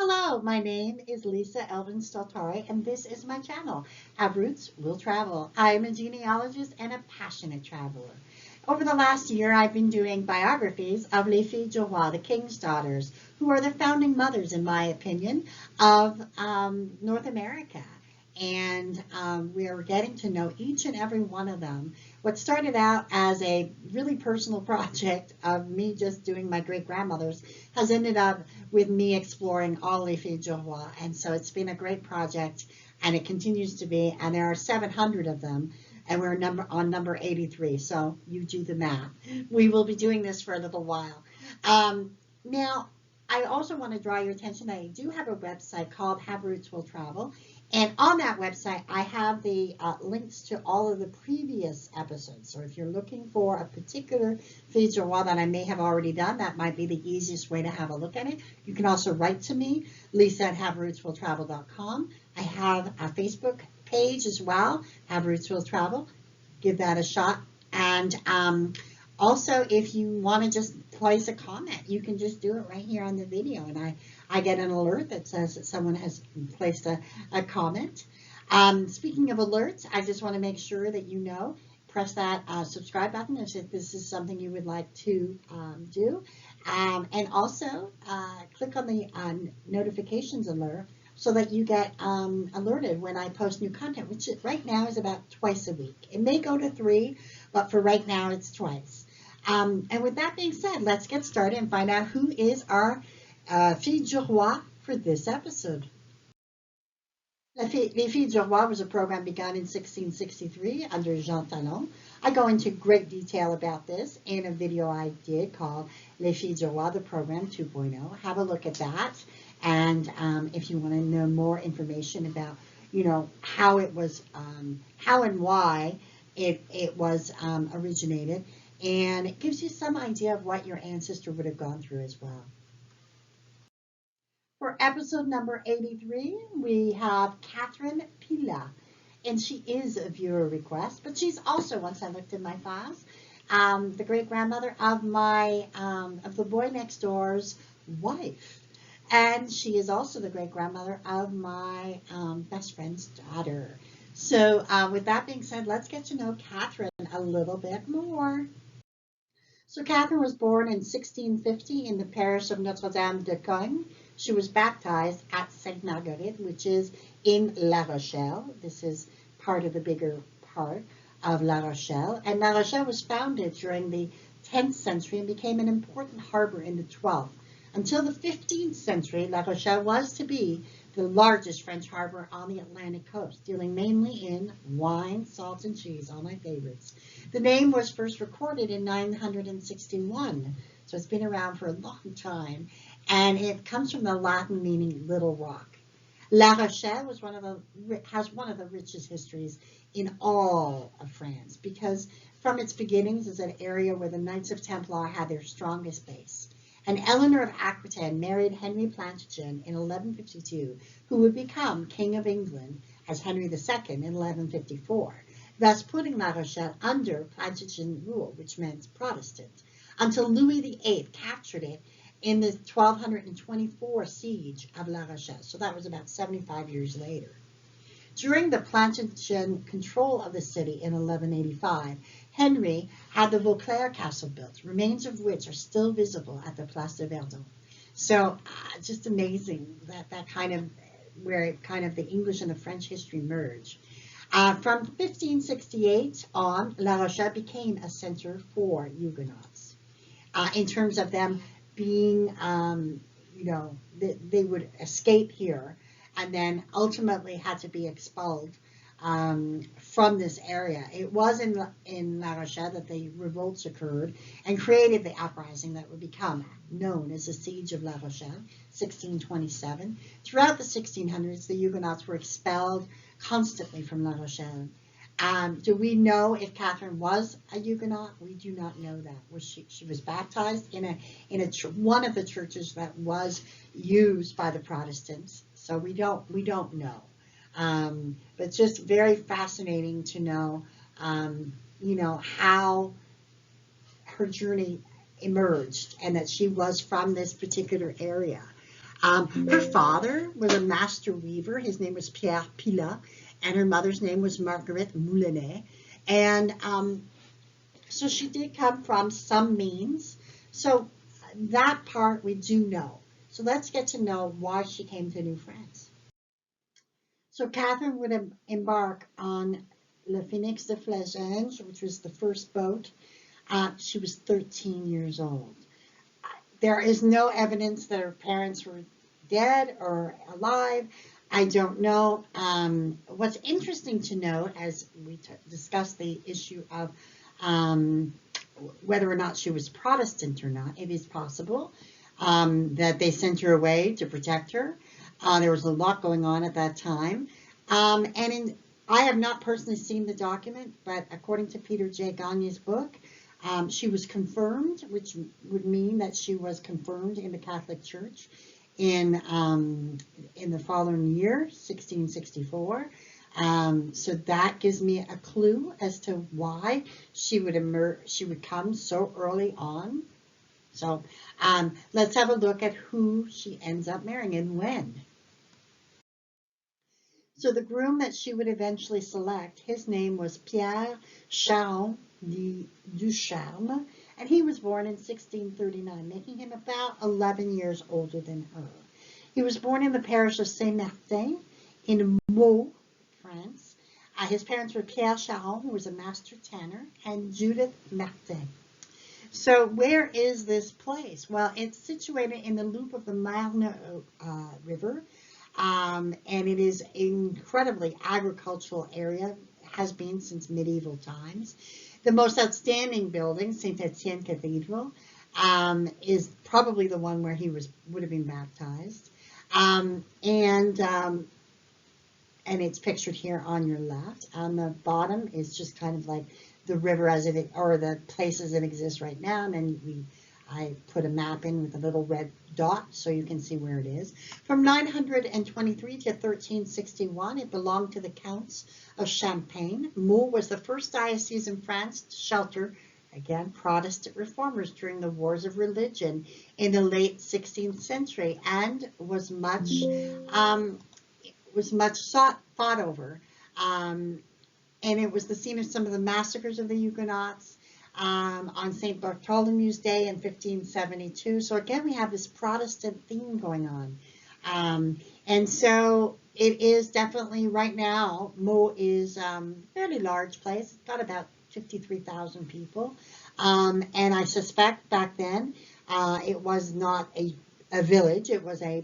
Hello, my name is Lisa Elvin Staltari, and this is my channel, Have Roots, Will Travel. I am a genealogist and a passionate traveler. Over the last year, I've been doing biographies of Les Filles du Roi, the King's Daughters, who are the founding mothers, in my opinion, of North America. And we are getting to know each and every one of them. What started out as a really personal project of me just doing my great-grandmothers has ended up with me exploring all Les Filles du Roi. And so it's been a great project, and it continues to be. And there are 700 of them, and we're on number 83. So you do the math. We will be doing this for a little while. Now, I also want to draw your attention that I do have a website called Have Roots Will Travel. And on that website, I have the links to all of the previous episodes. So if you're looking for a particular Filles du Roi that I may have already done, that might be the easiest way to have a look at it. You can also write to me, lisa@haverootswilltravel.com. I have a Facebook page as well, Have Roots Will Travel. Give that a shot. And also, if you want to just place a comment, you can just do it right here on the video, and I get an alert that says that someone has placed a comment. Speaking of alerts, I just want to make sure that you know, press that subscribe button if this is something you would like to do. And also click on the notifications alert so that you get alerted when I post new content, which right now is about twice a week. It may go to 3, but for right now it's twice. And with that being said, let's get started and find out who is our Filles du Roi for this episode. Les Filles du Roi was a program begun in 1663 under Jean Talon. I go into great detail about this in a video I did called Les Filles du Roi, the program 2.0. Have a look at that. And if you want to know more information about, how it was, how and why it was originated, and it gives you some idea of what your ancestor would have gone through as well. For episode number 83, we have Catherine Pillat, and she is a viewer request, but she's also, once I looked in my files, the great-grandmother of of the boy next door's wife. And she is also the great-grandmother of my best friend's daughter. So with that being said, let's get to know Catherine a little bit more. So Catherine was born in 1650 in the parish of Notre-Dame de Gagne. She was baptized at Sainte Marguerite, which is in La Rochelle. This is part of the bigger part of La Rochelle. And La Rochelle was founded during the 10th century and became an important harbor in the 12th. Until the 15th century, La Rochelle was to be the largest French harbor on the Atlantic coast, dealing mainly in wine, salt, and cheese, all my favorites. The name was first recorded in 961, so it's been around for a long time, and it comes from the Latin meaning little rock. La Rochelle has one of the richest histories in all of France, because from its beginnings is an area where the Knights of Templar had their strongest base. And Eleanor of Aquitaine married Henry Plantagenet in 1152, who would become King of England as Henry II in 1154, thus putting La Rochelle under Plantagenet rule, which meant Protestant, until Louis VIII captured it in the 1224 siege of La Rochelle. So that was about 75 years later. During the Plantagenet control of the city in 1185, Henry had the Vauclair Castle built, remains of which are still visible at the Place de Verdun. So just amazing that kind of, where kind of the English and the French history merge. From 1568 on, La Rochelle became a center for Huguenots. In terms of them being, they would escape here and then ultimately had to be expelled from this area. It was in La Rochelle that the revolts occurred and created the uprising that would become known as the Siege of La Rochelle, 1627. Throughout the 1600s, the Huguenots were expelled constantly from La Rochelle. Do we know if Catherine was a Huguenot? We do not know that. She was baptized in one of the churches that was used by the Protestants. So we don't know. But just very fascinating to know, how her journey emerged and that she was from this particular area. Her father was a master weaver. His name was Pierre Pillat, and her mother's name was Marguerite Moulinet. And so she did come from some means. So that part we do know. So let's get to know why she came to New France. So Catherine would embark on Le Phoenix de Flagenge, which was the first boat. She was 13 years old. There is no evidence that her parents were dead or alive. I don't know. What's interesting to note, as we discuss the issue of whether or not she was Protestant or not, it is possible that they sent her away to protect her. There was a lot going on at that time. I have not personally seen the document, but according to Peter J. Gagne's book, she was confirmed, which would mean that she was confirmed in the Catholic Church in the following year, 1664. So that gives me a clue as to why she would come so early on. So let's have a look at who she ends up marrying and when. So the groom that she would eventually select, his name was Pierre Charon Ducharme, and he was born in 1639, making him about 11 years older than her. He was born in the parish of Saint-Martin in Meaux, France. His parents were Pierre Charon, who was a master tanner, and Judith Martin. So where is this place? Well, it's situated in the loop of the Marne River, and it is an incredibly agricultural area, has been since medieval times. The most outstanding building, Saint Etienne Cathedral, is probably the one where he would have been baptized, and it's pictured here on your left. On the bottom is just kind of like the river as it, or the places that exist right now, and then I put a map in with a little red dot so you can see where it is. From 923 to 1361, it belonged to the Counts of Champagne. Meaux was the first diocese in France to shelter, again, Protestant reformers during the wars of religion in the late 16th century, and was much fought over. And it was the scene of some of the massacres of the Huguenots on St. Bartholomew's Day in 1572. So again, we have this Protestant theme going on. And so it is definitely, right now, Meaux is a fairly large place. It's got about 53,000 people. And I suspect back then it was not a village. It was a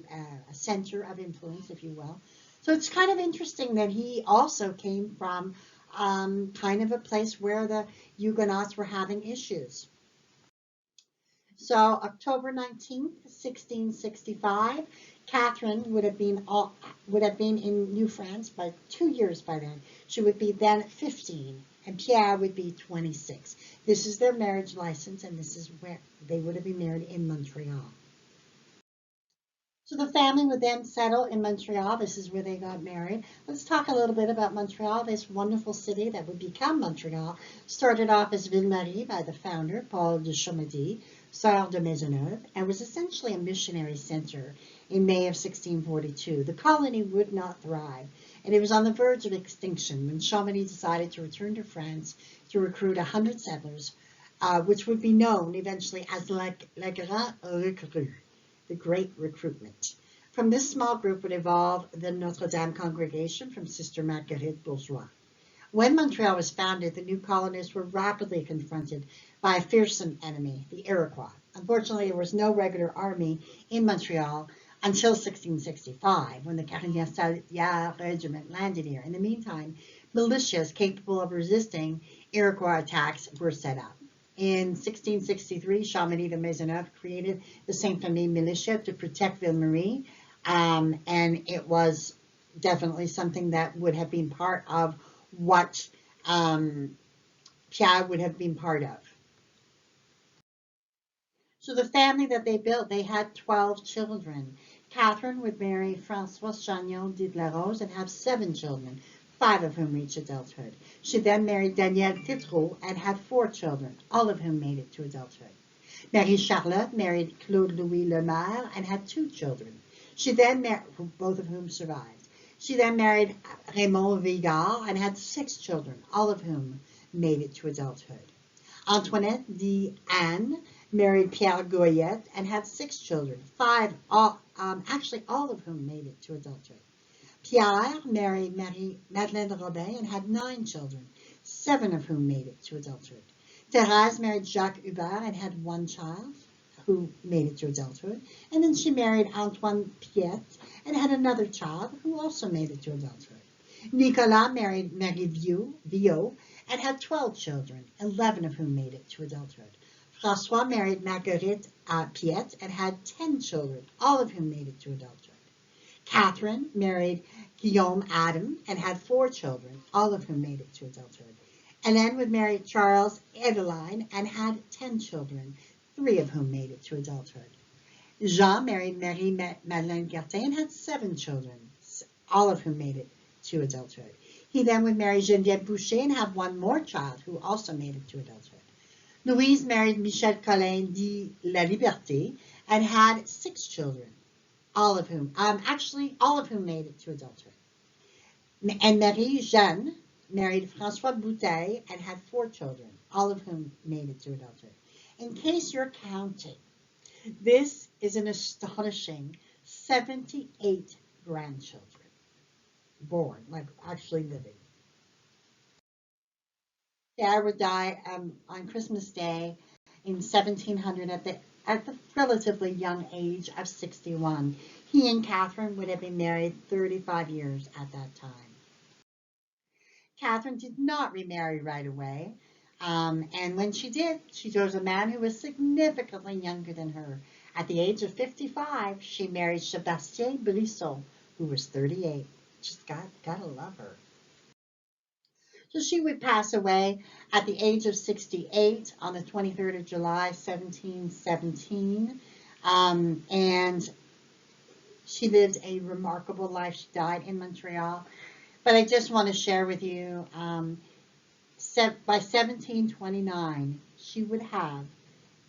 center of influence, if you will. So it's kind of interesting that he also came from kind of a place where the Huguenots were having issues. So October 19th, 1665, Catherine would have been in New France by 2 years by then. She would be then 15, and Pierre would be 26. This is their marriage license, and this is where they would have been married in Montreal. So the family would then settle in Montreal. This is where they got married. Let's talk a little bit about Montreal, this wonderful city that would become Montreal. Started off as Ville-Marie by the founder, Paul de Chomedy, Sœur de Maisonneuve, and was essentially a missionary center in May of 1642. The colony would not thrive, and it was on the verge of extinction when Chomedy decided to return to France to recruit 100 settlers, which would be known eventually as La Grande Recrue, the Great Recruitment. From this small group would evolve the Notre Dame congregation from Sister Marguerite Bourgeois. When Montreal was founded, the new colonists were rapidly confronted by a fearsome enemy, the Iroquois. Unfortunately, there was no regular army in Montreal until 1665, when the Carignan-Salieres Regiment landed here. In the meantime, militias capable of resisting Iroquois attacks were set up. In 1663, Chomedy de Maisonneuve created the Saint-Famille militia to protect Ville-Marie, and it was definitely something that would have been part of what Pierre would have been part of. So the family that they built, they had 12 children. Catherine would marry François Chagnon de la Rose and have 7 children, 5 of whom reached adulthood. She then married Daniel Tétrault and had 4 children, all of whom made it to adulthood. Marie Charlotte married Claude Louis Lemaire and had 2 children. She then married, both of whom survived. She then married Raymond Vigard and had 6 children, all of whom made it to adulthood. Antoinette d'Anne married Pierre Goyette and had 6 children, actually all of whom made it to adulthood. Pierre married Madeleine Robin and had 9 children, 7 of whom made it to adulthood. Thérèse married Jacques Hubert and had 1 child who made it to adulthood. And then she married Antoine Piet and had another child who also made it to adulthood. Nicolas married Marie Viau and had 12 children, 11 of whom made it to adulthood. François married Marguerite Piet and had 10 children, all of whom made it to adulthood. Catherine married Guillaume Adam and had 4 children, all of whom made it to adulthood. Hélène would marry Charles Eveline and had 10 children, 3 of whom made it to adulthood. Jean married Marie-Madeleine Gertin and had 7 children, all of whom made it to adulthood. He then would marry Geneviève Boucher and have 1 more child who also made it to adulthood. Louise married Michel Collin de la Liberté and had 6 children, all of whom made it to adulthood. And Marie-Jeanne married François Bouteille and had 4 children, all of whom made it to adulthood. In case you're counting, this is an astonishing 78 grandchildren born, like actually living. Dad would die on Christmas Day in 1700 at the relatively young age of 61. He and Catherine would have been married 35 years at that time. Catherine did not remarry right away. And when she did, she chose a man who was significantly younger than her. At the age of 55, she married Sébastien Brisson, who was 38. Just gotta love her. So she would pass away at the age of 68 on the 23rd of July, 1717. And she lived a remarkable life. She died in Montreal. But I just want to share with you, by 1729, she would have,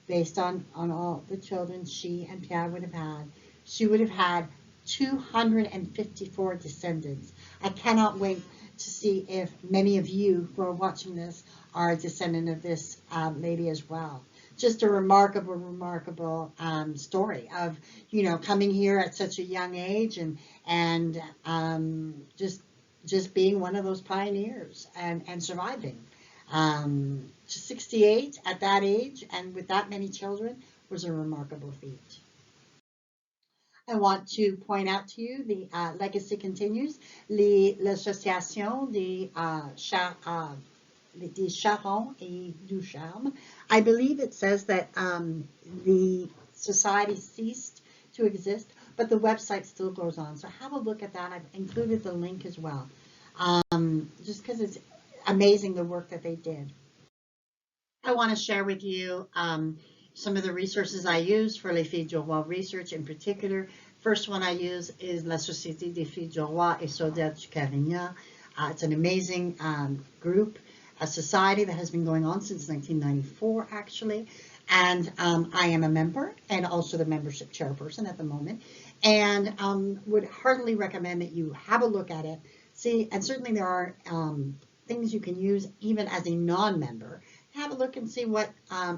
based on all the children she and Pierre would have had, she would have had 254 descendants. I cannot wait to see if many of you who are watching this are a descendant of this lady as well. Just a remarkable story of, coming here at such a young age and just being one of those pioneers and surviving. 68 at that age and with that many children was a remarkable feat. I want to point out to you the legacy continues. L'association des Charons et du Charme. I believe it says that the society ceased to exist, but the website still goes on. So have a look at that. I've included the link as well, just because it's amazing the work that they did. I want to share with you some of the resources I use for Les Filles du Roi research in particular. First one I use is La Société des Filles du Roi et Soldats du Carignan. It's an amazing group, a society that has been going on since 1994 actually. And I am a member and also the membership chairperson at the moment. And would heartily recommend that you have a look at it. See, and certainly there are things you can use even as a non-member. Have a look and see what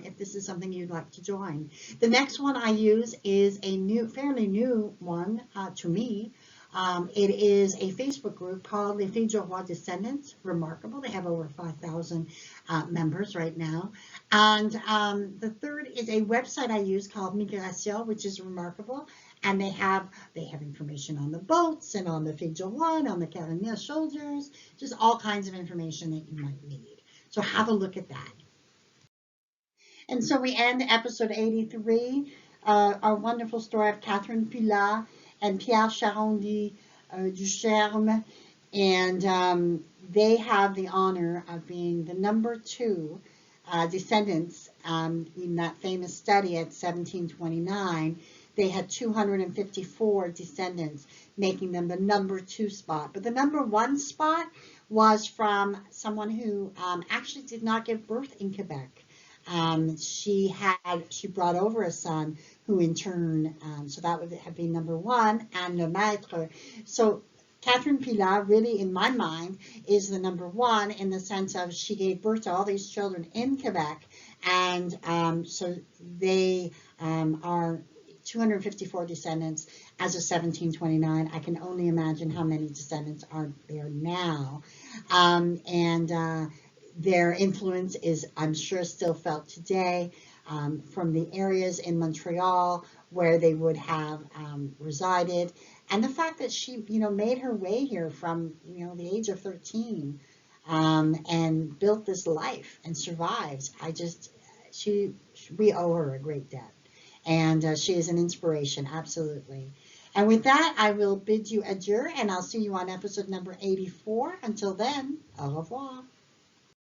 if this is something you'd like to join. The next one I use is a fairly new one to me. It is a Facebook group called Les Filles du Roi Descendants. Remarkable. They have over 5,000 members right now. And the third is a website I use called Migration, which is remarkable. And they have information on the boats and on the Filles du Roi and on the Carignan soldiers, just all kinds of information that you might need. So have a look at that. And so we end episode 83, our wonderful story of Catherine Pillat and Pierre Charon du Charme. And they have the honor of being the number 2 descendants in that famous study at 1729. They had 254 descendants, making them the number 2 spot. But the number 1 spot was from someone who actually did not give birth in Quebec. She brought over a son who in turn, so that would have been number one, and le maître. So Catherine Pillat, really, in my mind, is the number one in the sense of she gave birth to all these children in Quebec, and so they are 254 descendants as of 1729. I can only imagine how many descendants are there now. Their influence is, I'm sure, still felt today from the areas in Montreal where they would have resided. And the fact that she, made her way here from, the age of 13 and built this life and survives. We owe her a great debt. And she is an inspiration, absolutely. And with that, I will bid you adieu, and I'll see you on episode number 84. Until then, au revoir.